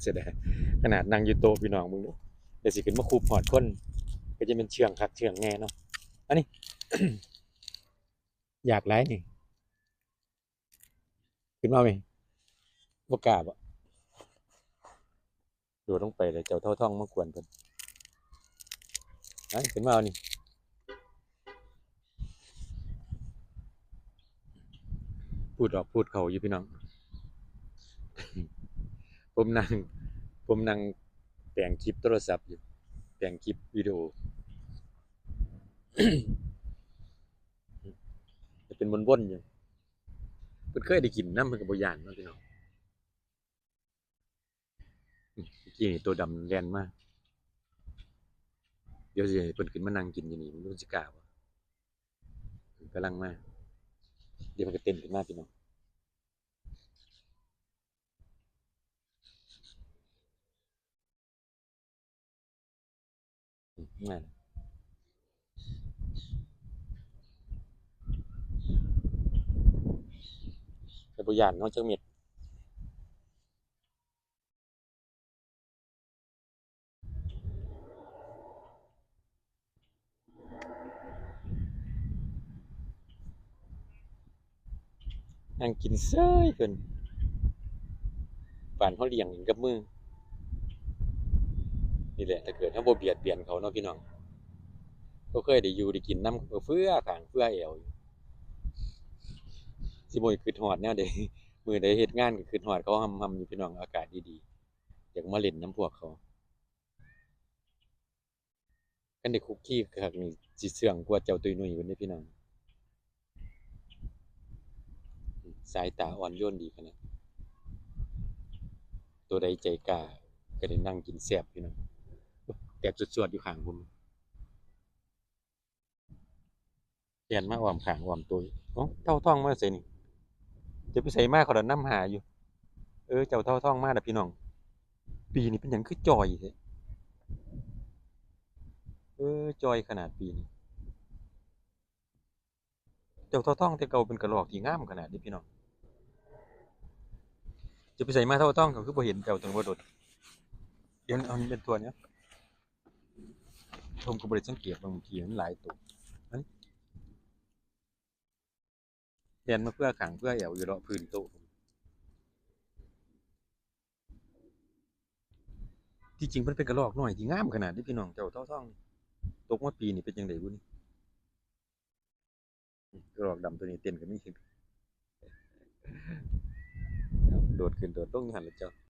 เสียดายขนาดนั่งอยู่โต๊ะพี่น้องมึงดูเดี๋ยวสิขึ้นมาคูบหอดคนก็จะเป็นเชื่องคักเชื่องแน่เนาะอันนี้ อยากไล่นี่ขึ้นมาไหมบ่กล้าบ่โดดลงไปเลยเจ้าเท่าท่องมากวนเพิ่นไอ้ขึ้นมาเอานี่พูดออกพูดเขาอยู่พี่น้องผมนั่งผมนั่งแต่งคลิปโทรศัพท์อยู่แต่งคลิปวิดีโอจะเป็นวนๆอยู่เพิ่นเคยได้กินน้ำเพิ่นก็บ่ย้านเนาะพี่น้องเมื่อกี้นี่ตัวดำแล่นมากเดี๋ยวสิให้เพิ่นขึ้นมานั่งกินอยู่นี่มันรู้สิกล้าบ่กำลังมาเดี๋ยวมันก็เต้นขึ้นมาพี่น้องนั่นแต่บ่ย้านเนาะจักเม็ดนั่งกินเซ้ยเพิ่นปานเฮาเลี้ยงกับมือนี่แหละถ้าเกิดเฮาบ่เบียดเบียนเขาเนาะพี่น้องบ่เคยได้อยู่ได้กินนำเฟื่อข้างเฟื่อแอวอยู่สิบ่คิดฮอดแนวใดมื้อใดเฮ็ดงานก็คิดฮอดเขาห่ำๆอยู่พี่น้องอากาศดีๆอยากมาเล่นนำพวกเขาคันได้คุกคีคักนี่สิเชื่องกว่าเจ้าตุ้ยนุ้ยเพิ่นเดะพี่น้องสายตาอ่อนโยนดีขนาดตัวใดใจกล้าก็ได้นั่งกินแซ่บพี่น้องแตกสวดๆอยู่ข้างผมเปลี่ยนมาอ้อมข้างอ้อมตัวเอ้าเท่าท้องมาไสนี่จะไปไสมาเขาน่ะนำหาอยู่เจ้าเท่าท้องมาน่ะพี่น้องปีนี้เป็นหยังคือจ้อยแท้จอยขนาดปีนี้เจ้าเท่าท้องแต่เก่าเป็นกะรอกที่งามขนาดนี้พี่น้องจะไปไสมาเท่าท้องก็คือบ่เห็นเจ้าจังบ่โดดเดี๋ยวเอานี่เป็นตัวเนี้ยผมก็บ่ได้สังเกตว่าเมื่อกี้มันหลายตัวอันแล่นมาเพื่อข้างเพื่อแอวอยู่เลาะพื้นโต๊ะ ที่จริงมันเป็นกระรอกน้อยที่งามขนาดนี้พี่น้องเจ้าเท่าท่องตกมาปีนี้เป็นจังไดบุนี่กระรอกดำตัวนี้เต้นก็มีขึ้นโดดขึ้นโดดลงอยู่หั่นล่ะเจ้า